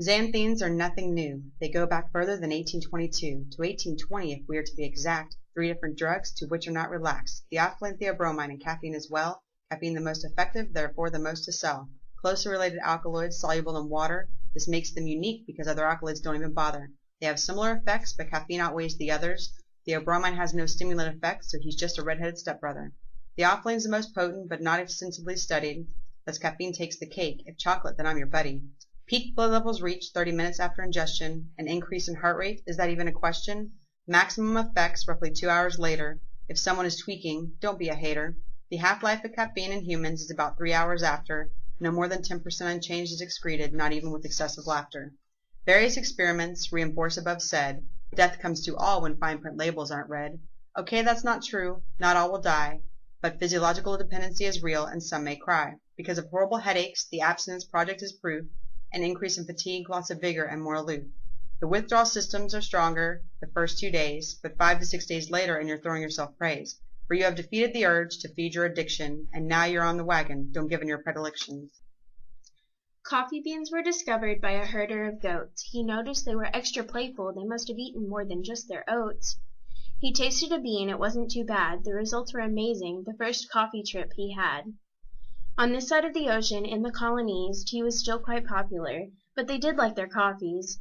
Xanthines are nothing new. They go back further than 1822, to 1820 if we are to be exact. 3 different drugs to which are not relaxed. Theophylline, theobromine, and caffeine as well. Caffeine the most effective, therefore the most to sell. Closely related alkaloids soluble in water. This makes them unique because other alkaloids don't even bother. They have similar effects, but caffeine outweighs the others. Theobromine has no stimulant effect, so he's just a redheaded stepbrother. Theophylline is the most potent, but not extensively studied. Thus caffeine takes the cake. If chocolate, then I'm your buddy. Peak blood levels reached 30 minutes after ingestion. An increase in heart rate, is that even a question? Maximum effects roughly 2 hours later. If someone is tweaking, don't be a hater. The half-life of caffeine in humans is about 3 hours after. No more than 10% unchanged is excreted, not even with excessive laughter. Various experiments reinforce above said. Death comes to all when fine print labels aren't read. Okay, that's not true. Not all will die. But physiological dependency is real, and some may cry. Because of horrible headaches, the abstinence project is proof. An increase in fatigue, loss of vigor, and more aloof. The withdrawal systems are stronger the first 2 days, but 5 to 6 days later and you're throwing yourself praise. For you have defeated the urge to feed your addiction, and now you're on the wagon, don't give in your predilections. Coffee beans were discovered by a herder of goats. He noticed they were extra playful. They must have eaten more than just their oats. He tasted a bean. It wasn't too bad. The results were amazing. The first coffee trip he had. On this side of the ocean, in the colonies, tea was still quite popular, but they did like their coffees.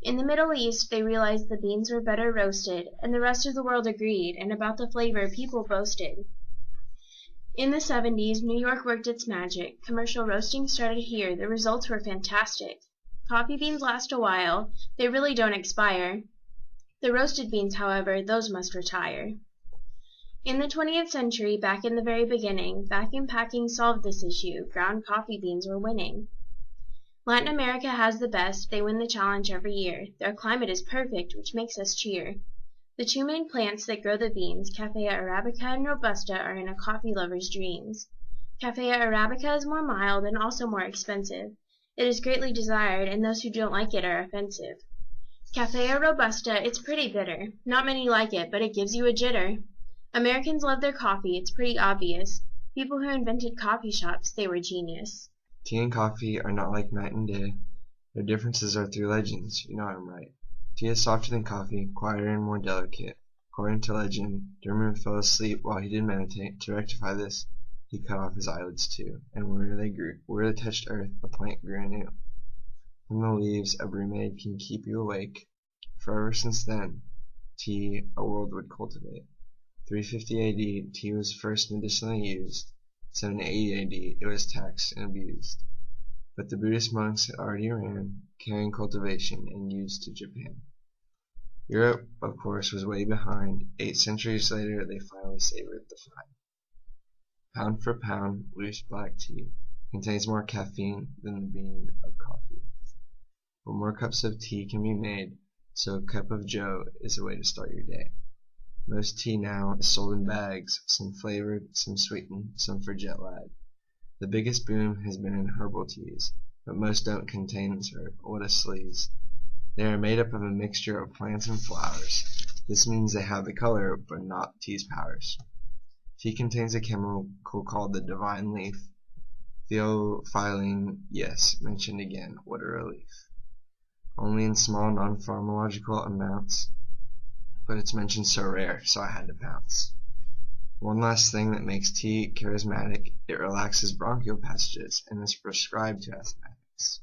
In the Middle East, they realized the beans were better roasted, and the rest of the world agreed, and about the flavor people boasted. In the 70s, New York worked its magic. Commercial roasting started here. The results were fantastic. Coffee beans last a while. They really don't expire. The roasted beans, however, those must retire. In the 20th century, back in the very beginning, vacuum packing solved this issue. Ground coffee beans were winning. Latin America has the best. They win the challenge every year. Their climate is perfect, which makes us cheer. The 2 main plants that grow the beans, Caffea arabica and robusta, are in a coffee lover's dreams. Caffea arabica is more mild and also more expensive. It is greatly desired, and those who don't like it are offensive. Caffea robusta, it's pretty bitter. Not many like it, but it gives you a jitter. Americans love their coffee, it's pretty obvious. People who invented coffee shops, they were genius. Tea and coffee are not like night and day. Their differences are through legends, you know I'm right. Tea is softer than coffee, quieter and more delicate. According to legend, Dermot fell asleep while he did meditate. To rectify this, he cut off his eyelids too, and where they touched earth, the plant grew anew. From the leaves, a brewmaid can keep you awake. Forever since then, tea a world would cultivate. 350 AD, tea was first medicinally used. 780 AD, it was taxed and abused. But the Buddhist monks had already ran, carrying cultivation and use to Japan. Europe, of course, was way behind. 8 centuries later, they finally savored the find. Pound for pound, loose black tea contains more caffeine than the bean of coffee. But more cups of tea can be made, so a cup of joe is a way to start your day. Most tea now is sold in bags, some flavored, some sweetened, some for jet lag. The biggest boom has been in herbal teas, but most don't contain this herb. What a sleaze. They are made up of a mixture of plants and flowers. This means they have the color, but not tea's powers. Tea contains a chemical called the divine leaf. Theophylline, yes, mentioned again, what a relief. Only in small non-pharmacological amounts, but it's mentioned so rare, so I had to pounce. One last thing that makes tea charismatic, it relaxes bronchial passages and is prescribed to asthmatics.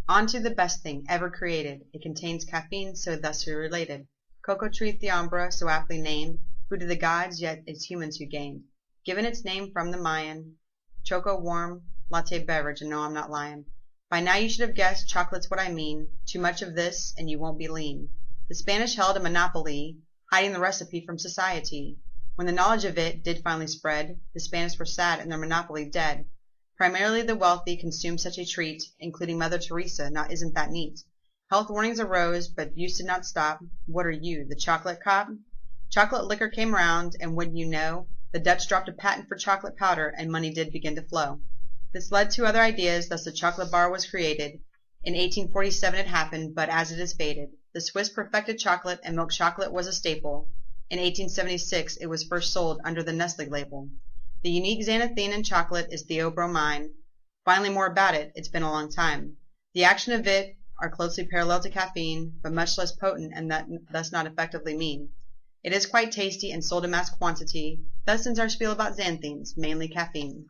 On to the best thing ever created. It contains caffeine, so thus we're related. Cocoa tree theombra, so aptly named, food of the gods, yet it's humans who gained. Given its name from the Mayan, choco warm latte beverage, and no, I'm not lying. By now you should have guessed chocolate's what I mean. Too much of this, and you won't be lean. The Spanish held a monopoly, hiding the recipe from society. When the knowledge of it did finally spread, the Spanish were sad and their monopoly dead. Primarily the wealthy consumed such a treat, including Mother Teresa. Now isn't that neat? Health warnings arose, but use did not stop. What are you, the chocolate cop? Chocolate liquor came round, and wouldn't you know, the Dutch dropped a patent for chocolate powder, and money did begin to flow. This led to other ideas, thus the chocolate bar was created. In 1847 it happened, but as it has faded. The Swiss perfected chocolate, and milk chocolate was a staple. In 1876 it was first sold under the Nestle label. The unique xanthine in chocolate is theobromine. Finally more about it, it's been a long time. The action of it are closely parallel to caffeine, but much less potent and thus not effectively mean. It is quite tasty and sold in mass quantity. Thus ends our spiel about xanthines, mainly caffeine.